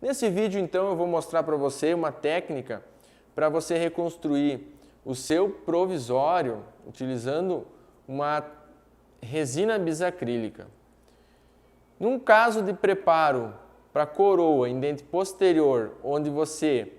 Nesse vídeo, então, eu vou mostrar para você uma técnica para você reconstruir o seu provisório utilizando uma resina bisacrílica. Num caso de preparo para coroa em dente posterior, onde você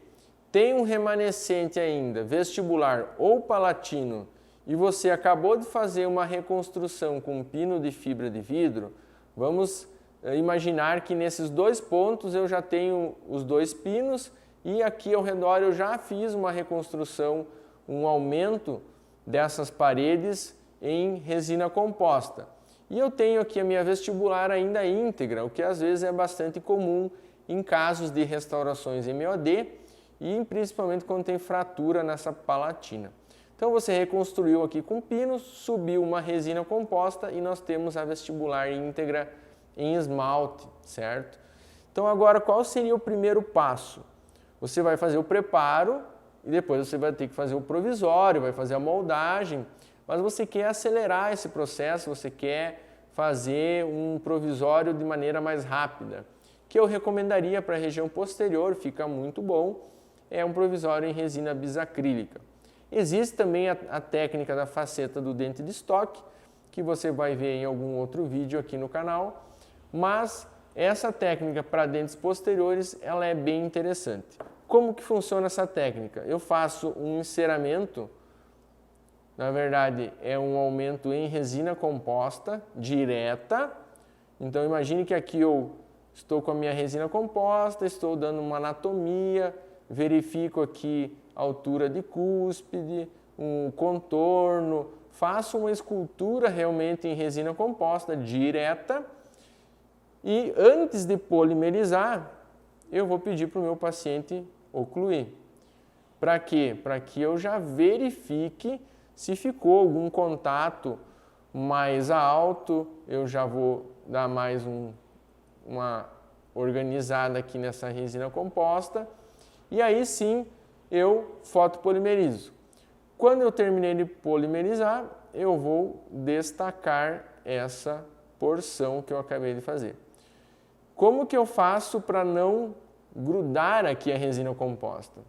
tem um remanescente ainda vestibular ou palatino e você acabou de fazer uma reconstrução com um pino de fibra de vidro, vamos imaginar que nesses dois pontos eu já tenho os dois pinos e aqui ao redor eu já fiz uma reconstrução, um aumento dessas paredes em resina composta. E eu tenho aqui a minha vestibular ainda íntegra, o que às vezes é bastante comum em casos de restaurações MOD e principalmente quando tem fratura nessa palatina. Então você reconstruiu aqui com pinos, subiu uma resina composta e nós temos a vestibular íntegra em esmalte, certo? Então agora qual seria o primeiro passo? Você vai fazer o preparo e depois você vai ter que fazer o provisório, vai fazer a moldagem, mas você quer acelerar esse processo, você quer fazer um provisório de maneira mais rápida, que eu recomendaria para a região posterior, fica muito bom, é um provisório em resina bisacrílica. Existe também a técnica da faceta do dente de estoque, que você vai ver em algum outro vídeo aqui no canal, mas essa técnica para dentes posteriores ela é bem interessante. Como que funciona essa técnica? Eu faço um enceramento, na verdade é um aumento em resina composta direta, então imagine que aqui eu estou com a minha resina composta, estou dando uma anatomia, verifico aqui a altura de cúspide, um contorno, faço uma escultura realmente em resina composta direta e antes de polimerizar, eu vou pedir para o meu paciente ocluir. Para quê? Para que eu já verifique se ficou algum contato mais alto, eu já vou dar mais uma organizada aqui nessa resina composta e aí sim eu fotopolimerizo. Quando eu terminei de polimerizar, eu vou destacar essa porção que eu acabei de fazer. Como que eu faço para não grudar aqui a resina composta?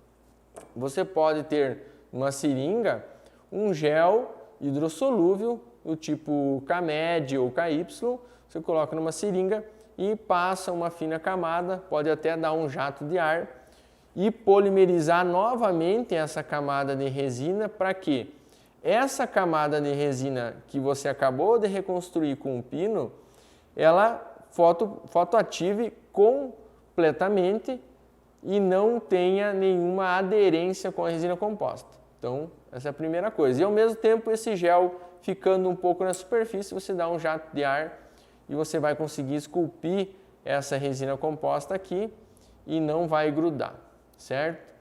Você pode ter uma seringa um gel hidrossolúvel do tipo K-Med ou KY, você coloca numa seringa e passa uma fina camada, pode até dar um jato de ar e polimerizar novamente essa camada de resina para que essa camada de resina que você acabou de reconstruir com o pino, ela fotoative completamente e não tenha nenhuma aderência com a resina composta. Então, essa é a primeira coisa. E ao mesmo tempo, esse gel ficando um pouco na superfície, você dá um jato de ar e você vai conseguir esculpir essa resina composta aqui e não vai grudar, certo?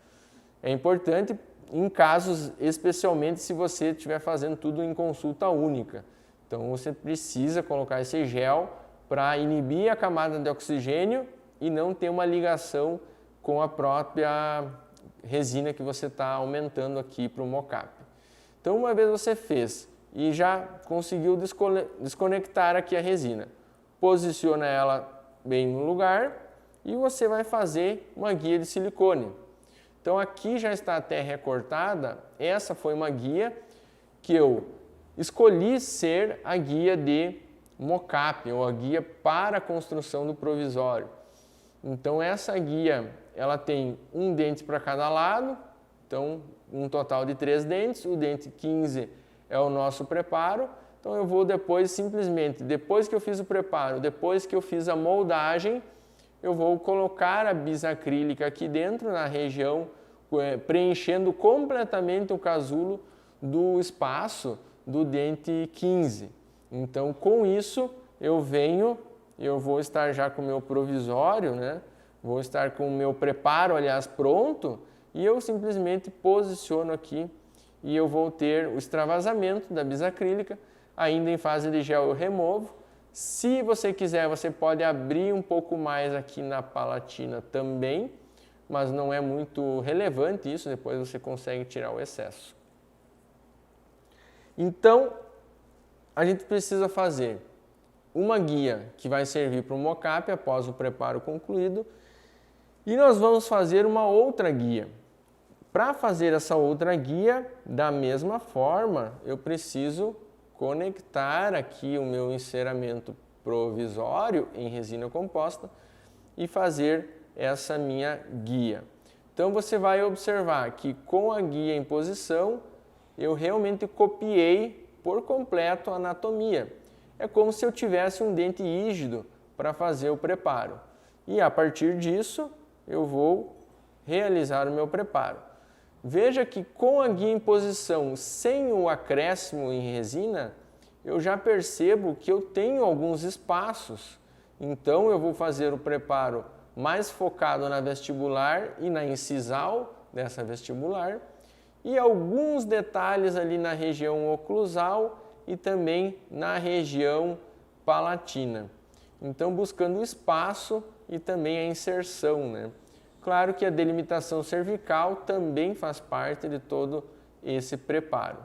É importante em casos, especialmente se você estiver fazendo tudo em consulta única. Então, você precisa colocar esse gel para inibir a camada de oxigênio e não ter uma ligação com a própria resina que você está aumentando aqui para o mocap. Então, uma vez você fez e já conseguiu desconectar aqui a resina, posiciona ela bem no lugar e você vai fazer uma guia de silicone. Então, aqui já está até recortada, essa foi uma guia que eu escolhi ser a guia de mocap, ou a guia para a construção do provisório. Então, essa guia ela tem um dente para cada lado, então um total de 3 dentes, o dente 15 é o nosso preparo, então eu vou depois simplesmente, depois que eu fiz o preparo, depois que eu fiz a moldagem, eu vou colocar a bisacrílica aqui dentro na região, preenchendo completamente o casulo do espaço do dente 15. Então com isso eu vou estar já com o meu provisório, né? Vou estar com o meu preparo, aliás, pronto, e eu simplesmente posiciono aqui e eu vou ter o extravasamento da bisacrílica, ainda em fase de gel eu removo. Se você quiser, você pode abrir um pouco mais aqui na palatina também, mas não é muito relevante isso, depois você consegue tirar o excesso. Então, a gente precisa fazer uma guia que vai servir para o mocap após o preparo concluído E nós vamos fazer uma outra guia. Para fazer essa outra guia, da mesma forma, eu preciso conectar aqui o meu enceramento provisório em resina composta e fazer essa minha guia. Então você vai observar que com a guia em posição, eu realmente copiei por completo a anatomia. É como se eu tivesse um dente rígido para fazer o preparo. E a partir disso, eu vou realizar o meu preparo. Veja que com a guia em posição, sem o acréscimo em resina, eu já percebo que eu tenho alguns espaços. Então eu vou fazer o preparo mais focado na vestibular e na incisal dessa vestibular e alguns detalhes ali na região oclusal e também na região palatina. Então buscando o espaço e também a inserção, né? Claro que a delimitação cervical também faz parte de todo esse preparo.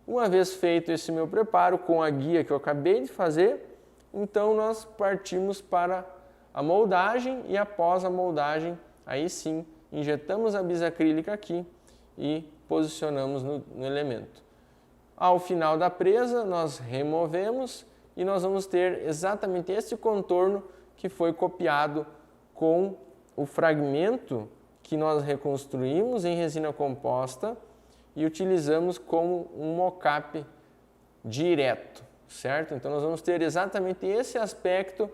Uma vez feito esse meu preparo com a guia que eu acabei de fazer, então nós partimos para a moldagem e após a moldagem, aí sim, injetamos a bisacrílica aqui e posicionamos no elemento. Ao final da presa, nós removemos e nós vamos ter exatamente esse contorno que foi copiado com o fragmento que nós reconstruímos em resina composta e utilizamos como um mockup direto, certo? Então nós vamos ter exatamente esse aspecto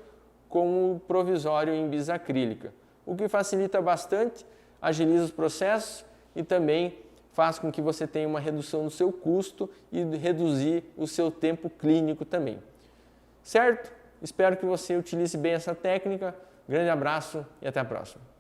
com o provisório em bisacrílica, o que facilita bastante, agiliza os processos e também faz com que você tenha uma redução do seu custo e reduzir o seu tempo clínico também. Certo? Espero que você utilize bem essa técnica. Grande abraço e até a próxima.